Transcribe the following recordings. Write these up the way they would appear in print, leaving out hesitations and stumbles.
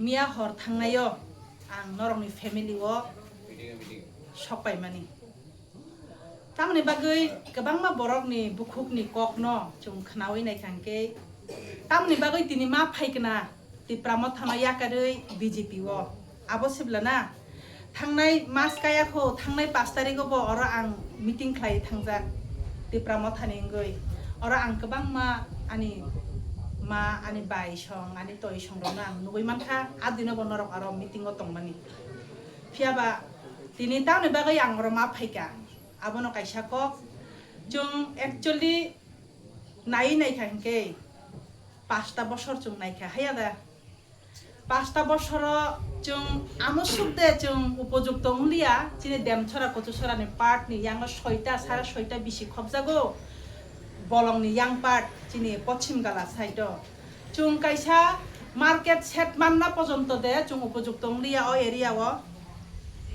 मिया हर थांनायो आं नरंनि फेमिलिओ सकबाय माने तामनि बागै गोबां मा बरकनि बुखुकनि कक न जों खोनावै नायखांके तामनि बागै दिनै मा फायगोना तिप्रामत थानाय याकारै बीजेपी ओ आबसिब्लाना थांनाय मास कायाखौ थांनाय 5 तारिखआव अर आं मिटिं खालाय थांजा तिप्रामत थानायगै अर आं गोबां मा आनि बाय सं आनि तय सं रना आं नुबै मानखा आदिनो बनरक आरो मिटिंआव दंमानि फियाबा दिनै तामनि बागै आं र मा फायका आबनो कायसाक जों एक्चुअली नायखांके 5टा बছর जों नायखा हाया दा 5टा बছर जों आमुसुक दे जों उपयुक्त उलिया जिने देमछरा कचुसरानि पार्टनि यांग 6टा 6.5टा बिसि खबजागो बलंनि yang पार्ट जिने पश्चिम गाला साइड जों कायसा मार्केट सेट मानना पर्यन्त दे जों उपयुक्त उलिया ओ एरिया ओ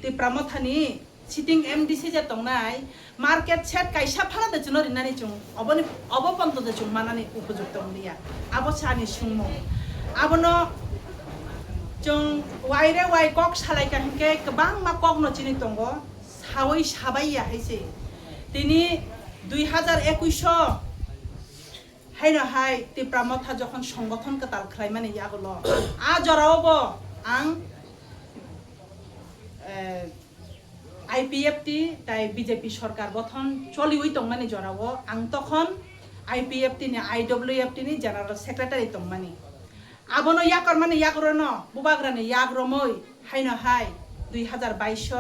तिप्रामथानि सिटिं एमडीसी जे तंनाय मार्केट सेट कायसा फाना दे जुनो रिनानि जों अबपन्त दे जों मानानि उपयुक्त उलिया आबसानि सुंमो आबनो जों वाइरे वाइ कक सालायका हिंके गोबां मा कक न चिनि दंगो सावै साबाइया हायसे दिनै 2021 हायनो हाय तिप्रामथा जखन संगठन कताल खालायमानि यागलो आ जरावबो आं IPFT ताई बीजेपी सरकार गठन चलिवै दंमानि जरावो आं तखन IPFT नि IWFT नि जनरल सेक्रेटारि दंमानि आबनो याकर माने याग्रनो बुबाग्रानि याग्रमै हायनो हाय 2022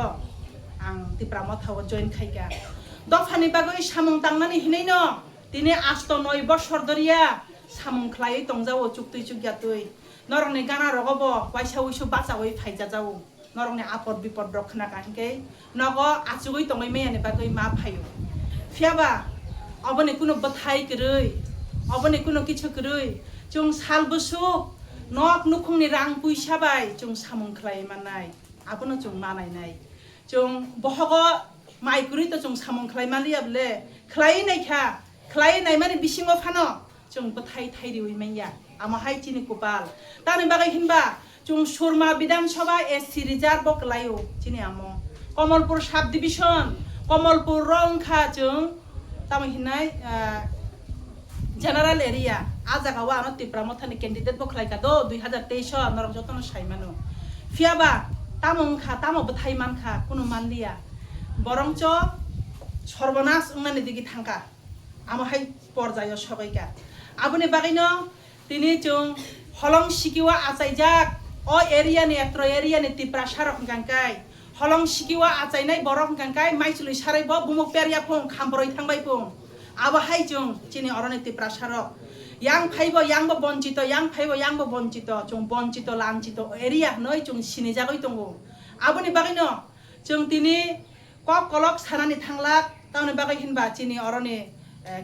आं तिप्रामथाव जइन खायगा दफानि बागै सामुं तांनानि हिनैनो दिनै आस्त 9 बছর दरिया सामुं ख्लायै दंजावो चुक्ति चुगियातै नरंनि गाना रगबो वाइसावैसु बाचावै फायजाजावो नरंनि आपद बिपद रखना कांके नगो आचुगै तंगै मेयानि बागै मा फायो फियाबा अबने कुनो बथाय गरै अबने कुनो किछु गरै जों सालबुसु नक नुखुंनि रां पैसा बाय जों सामुं ख्लाय मानाय आबनो जों मानायनाय जों बहगो माइकुरि तो जों सामुं ख्लाय मालियाबले ख्लाय नायखा ख्लाय नाय माने बिसिङाव फानो जों बथाय थाइरिवै मैया आमाहाय चिनि कुपाल तानि बागै हिनबा जों सुरमा विधानसभा एससी रिजार्व बकलायो चिनि आमो कमलपुर सब डिविजन कमलपुर रंखा जों तामि हिनाय जनरल एरिया आजागावा आनो तिप्रामथानि कैंडिडेट बखलायका दो 2023 नरम जतन साइमानो फियाबा तामंखा तामो बथाय मानखा कुनु मानलिया बरंच सर्वनाश उंनानि दिगि थांका आमाहाय परजायो सबाइका आबुनि बागैनो दिनै जों हलं सिकिवा आचाइजाक ओ एरियानि एत्र एरियानि तिप्रा सारक गांकाय हलं सिकिवा आचाइनाय बरक गांकाय माइसुलि सारायबो बुमुक पेरिया फुं खामबरय थांबाय फुं आबाहाय जों चिनि अरनि तिप्रा सारक yang phaibo yangbo boncito जों boncito लांचितो एरिया नै जों सिनिजागै दंगो आबुनि बागैनो जों दिनै कक कलक सानानि थांला तावनि बागै हिनबा चिनि अरनि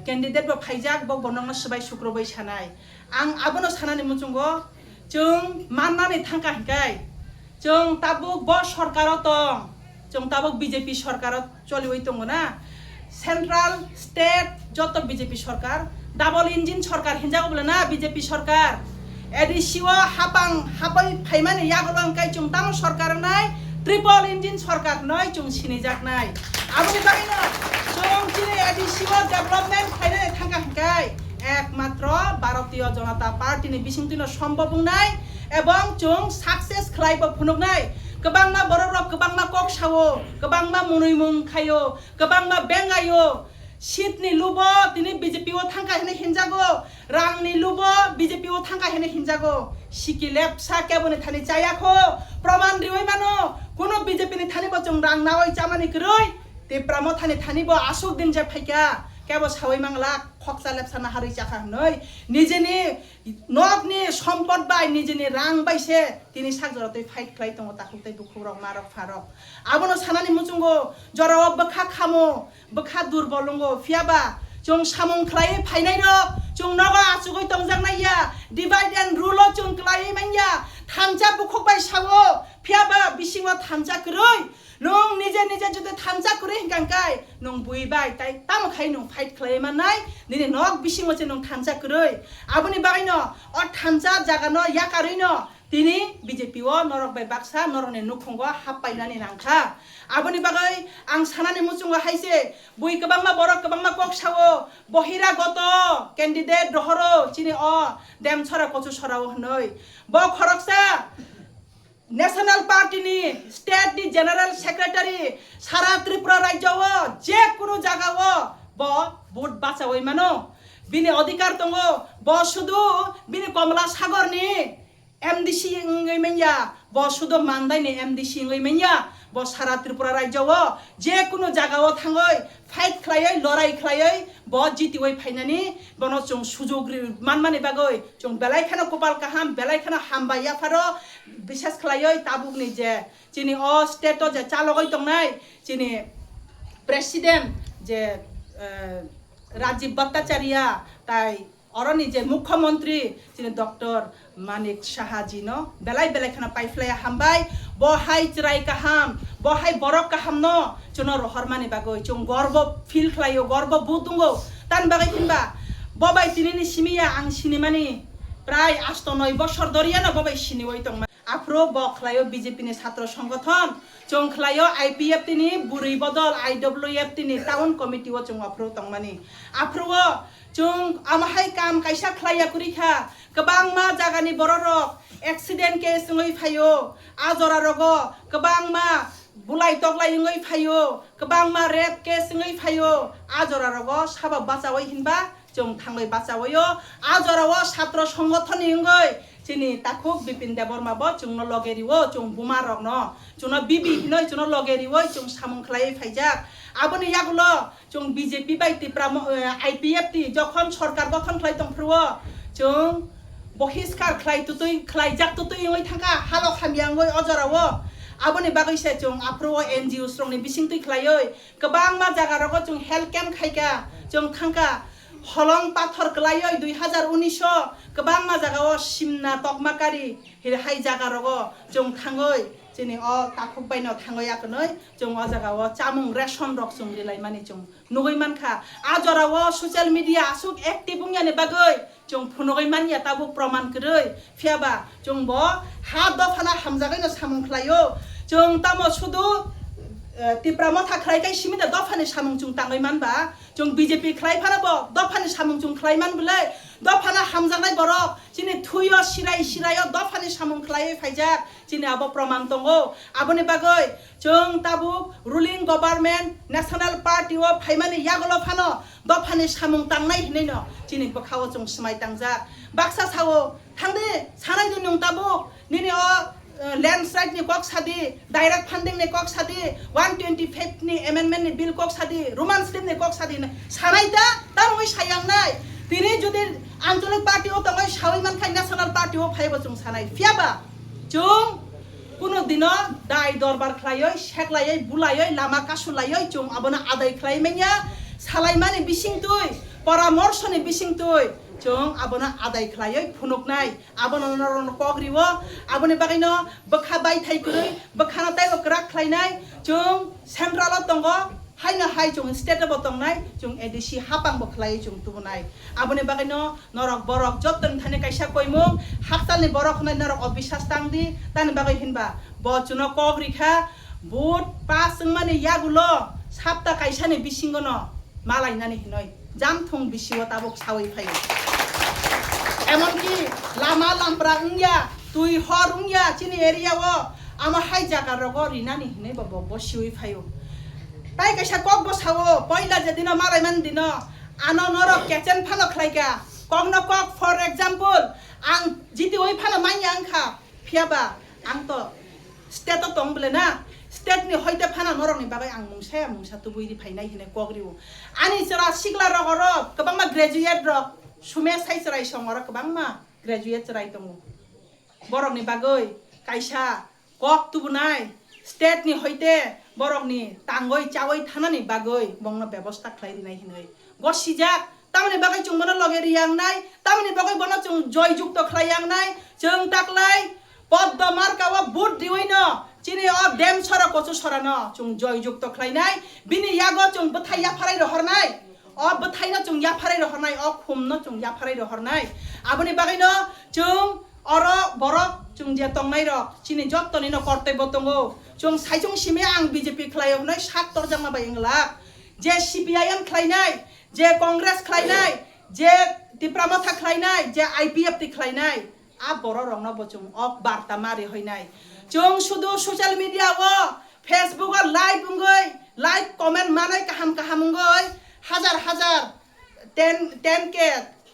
कैंडिडेट बो फाइजाक बो बनंग सबाय सुक्रबाय सानाय आं आबनो सानानि मुचुंगो जों माननानै थांका हिकाय जों ताबुक ब सरकार दं जों ताबुक बीजेपी सरकार चलिवै दंगोना सेंट्रल स्टेट जत बीजेपी सरकार डाबल इंजिन सरकार हिंजागोब्ला ना बीजेपी सरकार एडिसिओ हाबाय फाइमानि यागलंकाय जों ताम सरकार नाय ट्रिपल इंजिन सरकार नाय जों सिनिजाक नाय आबुनि बागैनो जों दिनै एडिसिओ डेभलपमेंट फाइनानै थांका हिकाय एकमात्र भारतीय जनता पार्टी नि बिसिंतिनो सम्भव बुंनाय एवं जों सक्सेस खालायबो फुनुगनाय गोबांमा बररक गोबांमा कक सावो गोबांमा मुनैमुं खायो गोबांमा बेंगायो सीटनि लुबो दिनै बीजेपी ओ थांका हेने हिनजागो रांनि लुबो बीजेपी ओ थांका हेने हिनजागो सिकी लेपसा केबने थानि जायाखो प्रमाण रिवै मानो कोनो बीजेपी नि थानिबो जों रां नावै जामानि गरै तिप्रामथानि थानिबो आसुक दिन जे फाइका केबो सावै मांला खक्सा लेपसा नाहारै जाखा नै निजेनि नकनि सम्पद बाय निजेनि रां बायसे दिनै सागजरतै फाइट खालाय दङ ताखुतै बुखुरक मारक फारक आबनो सानानि मुचुंगो जराव बखा खामो बखा दुरबलंगो फियाबा जों सामुं खालाय फाइनाय र जों नगा आचुगै दंजांनाया डिवाइड एंड रूल जों खालाय माइया थांजा बुखक बाय सावो फियाबा बिसिङा थांजा गरै नों निजे निजे जुदि थांजा गरै हिंगांकाय नों बुइबाय ताई तामखाय नों फाइट खालायमानाय दिनै नक बिसिङो जे नों थांजा गरै आबुनि बागैनो अ थांजा जागानो याकारिनो दिनै BJP o norok bai baksa norok ni nukhungo happainani nangkha aboni bagai ang sanani muchungo haise bui kabangma borok kabangma kok sawo bohira goto candidate rohoro chini o dem chora kochu sorao hnoi bo khoroksa national party নি state নি general secretary সারা ত্রিপুরা রাজ্য ও যে কোনো জায়গা ও ব vote বাঁচাওই মানো বিনি অধিকার দङ ব শুধু বিনি কমলা সাগর নি এমডিসি ইংই মেয়া ব শুধু মানদাই নি এমডিসি ইংই মেয়া ব সারা ত্রিপুরা রাজ্য ও যে কোনো জায়গা ও থাঙ্গই ফাইট খালাই লড়াই খালাই ব জিতিওই ফাইনানি বন চং সুযোগ মানমানি বাগৈ চং বেলাইখানা কপাল কাহাম বেলাইখানা হামবাইয়া ফারো বিশেষ খালাই তাবুকনি যে চিনি অ স্টেট যে চালগৈ দংনাই চিনি প্রেসিডেন্ট যে রাজীব ভট্টাচার্য তাই অরনি যে মুখ্যমন্ত্রী যিনি ডক্টর মানিক সাহাজি ন বেলাই বেলাইখানা পাইফ্লাই হামবাই বহাই চিরাই কাহাম বহাই বরক কাহাম ন চুন রহরমানি বাগৈ চুং গর্ব ফিল খালাইও গর্ব বুত দङ তান বাগৈ কিনবা ববাই তিনিনি সিমিয়া আং সিনিমানি প্রায় 8-9 বছর ধরিয়া না ববাই সিনিওই দং আফ্রো বখলাইও বিজেপি নি ছাত্র সংগঠন চং খলাইও আইপিএফ তিনি বুড়ি বদল আইডব্লিউএফ তিনি টাউন কমিটি ও চং আফ্রো তংমানি আফ্রো চং আমাহাই কাম কাইসা খলাইয়া কুরিখা গোबां मा জাগানি বড়রক accident case ngoi phayo ajora rogo गोबां मा बुलाइ तगलाइ ngoi phayo गोबां मा rape case ngoi phayo ajora rogo sabab bachawai hinba চং থাঙ্গই বাঁচাওয়ো আজরাও ছাত্র সংগঠন ইংগই চিনি তাকুক বিপিন দেববর্মা ব চুং লগেরিও চুং বুমা রক ন চুন বিবি হিনই চুন লগেরিও চুং সামং খলাই ফাইজাক আবনি ইয়াগুলো চুং বিজেপি বাইতি আইপিএফ টি যখন সরকার গঠন খলাই তংফ্রুও চুং বহিষ্কার খলাই তুতুই খলাই জাক তুতুই ওই থাকা হালো খামিয়াঙ্গই অজরাও aboni bagoi se chung apro NGO strong ni bising tui khlaioi गोबां मा jaga rogo chung health camp khaika chung thangka Hollong পাথর কলাইoi 2019 गोबां मा জাগাও সিমনা তকমাকারি হাই জাগা রগো জং থাঙ্গই চিনি অ তাকুক বাইনাও থাঙ্গই আকনই জং অ জাগাও চামুং রেশন রক জং রিলাই মানি জং নুগই মানখা আজরাও সোশ্যাল মিডিয়া আসুক অ্যাক্টিভ উংয়ানি বাগৈ জং ফুনগই মানিয়া তাবু প্রমাণ করৈ ফিয়াবা জং ব হা দফানা হামজাগৈনো সামুং খলাইও জং তামো শুধু ত্রিপুরা মথা খাইকাই সিমিতে দফানি সামুং চুং তাঙ্গই মানবা जों बीजेपी खलाय फानाबो दफानि सामुं जों खलायमान बिलाय दफाना हामजानाय बरक जिनि थुयो सिराय दफानि सामुं खलाय फायजाक जिनि आबो प्रमाण दङ आबोनि बागै जों ताबु रुलिं गभर्नमेन्ट नेशनल पार्टी अ फायमानि यागलो फानो दफानि सामुं तांनाय हिनैनो जिनि बखाव जों सिमाय तांजा बाक्सा सावो थांदे सानाय दुनों ताबु निनि अ लैंडस्लाइड नि कक सादी डायरेक्ट फंडिंग नि कक सादी 125 नि अमेंडमेंट नि बिल कक सादी रोमान स्लिप नि कक सादी सानायदा तांगै सायांनाय तिनि जुदि आंचलिक पार्टी ओ तंगै सावै मानखाय नेशनल पार्टी ओ फायबो जों सानाय फियाबा जों कुनो दिनो दाय दरबार खलायै सेकलायै बुलायै लामा कासुलायै जों आबोना आदाय खलायमेया सालायमानि बिसिंतुय परामर्शनि बिसिंतुय जों आबोना आदाय खलायै फुनुकनाय आबोना नरन कग्रिवो आबोनि बागैनो बखा बाय थाइकुरै बखाना ताइबो क्राक खलायनाय जों सेन्ट्राल दङ हायना हाय जों स्टेट अब दंनाय जों एडिसि हापां बखलायै जों तुबनाय आबोनि बागैनो नरक बरक जतन थाने कायसा कयमु हाकतालनि बरक होनाय नरक अबिश्वास तांदि तानि बागै हिनबा बचुनो कग्रिखा भोट पास माने यागुलो साप्ता कायसानि बिसिंगनो मालायनानि हिनय जामथं बिसिव ताबक सावै फायो एमनकि लामा लामप्रा उंया तुई हर उंया चिनि एरिया वो आमा हाय जागा रगो रिनानि हिनै बब बसिवै फायो ताइ कैसा कक बसावो पहिला जे दिन मालाय मान दिन आनो नर केचेन फानो खलायका कक न कक फर एग्जांपल आं जिति ओइ फानो माइ आंखा फियाबा आं तो स्टेट तो तंबले ना स्टेट नि होइते फाना नरनि बागै आं मुंसा तुबुइरि फायनाय हिनै कग्रिउ आनि चरा सिगला रगर गोबां मा ग्रेजुएट रक सुमे साइसराय संगर गोबां मा ग्रेजुएट चराय दङ बरकनि बागै कायसा कक तुबुनाय स्टेट नि होइते बरकनि तांगै चावै थानानि बागै बंनो व्यवस्था खलायरिनाय हिनै गसिजाक तामनि बागै जों मनो लगे रियांनाय तामनि बागै बनो जों जय जुक्त खलायांनाय जों ताकलाय पद्म मार्कावा बुट दिवैनो चिनि अ डेम सरा कचु सरानो जों जय जुक्त खलायनाय बिनि यागो जों बथाय याफाराय रहरनाय अ बथायनो जों याफाराय रहरनाय अ खुमनो जों याफाराय रहरनाय आबोनि बागैनो जों अरो बरक जों जे तंनाय रक चिनि जत्तनि न कर्तव्य दंगो जों साइजों सिमे आं बीजेपी खलायनाय 7 तरजामा बायंला जे सीपीआईएम खलायनाय जे कांग्रेस खलायनाय जे तिप्रामथा खलायनाय जे आईपीएफ ति खलायनाय आ बर रंना बचुं अक बार्ता मारि होयनाय जों सुदु सोशल मीडिया वो फेसबुक लाइव बुंगै लाइव कमेंट मानाय काहाम काहामुंगै हजार 10 के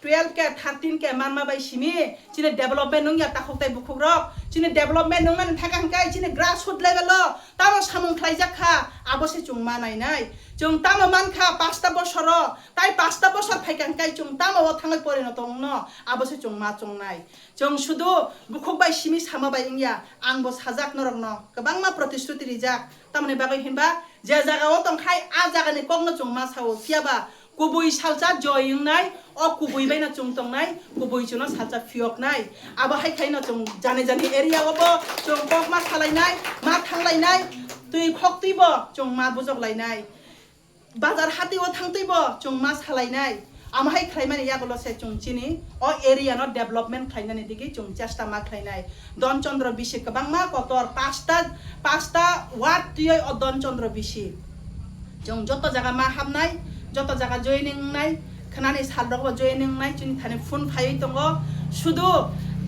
12 के 13 के मानमा बाय सिमी चिने डेभलपमेन्ट नंया ताखौताय बुखुरक चिने डेभलपमेन्ट नंमान थाकांकाय चिने ग्रासरूट लेभेल तामो सामुं खलायजाखा आबसे जों मानायनाय जों तामो मानखा 5टा बोसोर ताय 5टा बोसोर फायकांकाय जों तामो थांनाय परिणत न आबसे जों मा जोंनाय जों सुदु बुखुबाय सिमी सामाबाय इंया आंबो साजाक नरंन गोबां मा प्रतिश्रुति रिजाक तामने बागै हिनबा जे जागाव तंखाय आ जागानि कगनो जों मा सावो फियाबा कुबुई सालजा जयिंनाय अ कुबुई बायना जों तंनाय कुबुई जुना सालजा फियकनाय आबा हाय खायना जों जाने जाने एरिया वबो जों कक मा सालायनाय मा थांलायनाय तुइ खक्तिबो जों मा बुजगलायनाय बाजार हातिव थांतैबो जों मा सालायनाय आमहाय खायमानि यागलसे जों चिनि अ एरिया न डेभलपमेन्ट खायनानि दिगि जों चेष्टा मा खायनाय दनचन्द्र बिसि गोबां मा कतर 5टा वार्ड तुय अ दनचन्द्र बिसि जों जत जागा मा हाबनाय जत जागा जयनिं नाय खानानि सालदगबो जयनिं नाय चिनि थाने फुन फायै दंगो सुदु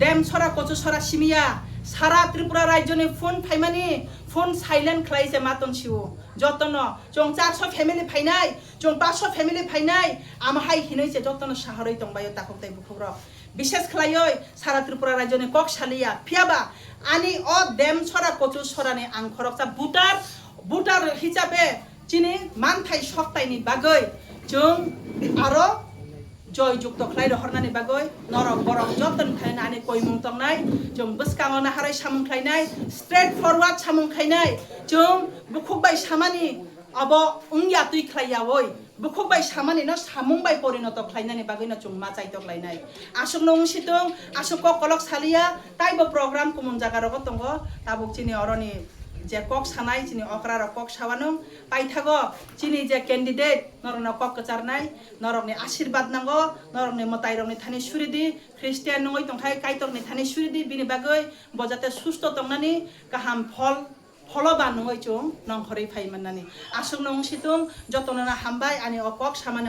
देम सरा कचु सरा सिमिया सारा त्रिपुरा राज्यनि फुन फायमानि फुन साइलेंट खलायसे मातन सिउ जतन जों 400 फेमिली फायनाय जों 500 फेमिली फायनाय आमहाय हिनैसे जतन साहरै दंबायो ताखौताय बुखुर विशेष खलायै सारा त्रिपुरा राज्यनि ककसालिया फियाबा आनि अ देम सरा कचु सरानि आं खरकसा बुटार हिसाबे चिनि मानथाय सप्तायनि बागै जों आरो जय जुक्त खलाय रहरनानि बागै नरक बरक जतन खायनानि कयमुं तंनाय जों बसकांग नाहारै सामुं खायनाय स्ट्रेट फरवार्ड सामुं खायनाय जों बुखुबाय सामानि अब उंया तुइ खलायावै बुखुबाय सामानि न सामुं बाय परिणत खलायनानि बागै न जों मा चाइतक लायनाय आसुक नং सितुं आसुक कलक सालिया ताइबो प्रोग्राम कुमुं जागा रग तंगो ताबुक चिनि अरनि जे कक सानाय चिनि अकरा र कक सावानो पाइथागो चिनि जे कैंडिडेट नरन कक कचारनाय नरकनि आशीर्वाद नांगो नरकनि मताइरकनि थानि सुरिदि ख्रिस्टियान नङै तंखाय काइतकनि थानि सुरिदि बिनि बागै बजाते सुस्थ तंनानि गाहाम फलबान नङै जों नंखरै फायमाननानि आसुक नंसितुं जतनना हामबाय आनि अकक सामानि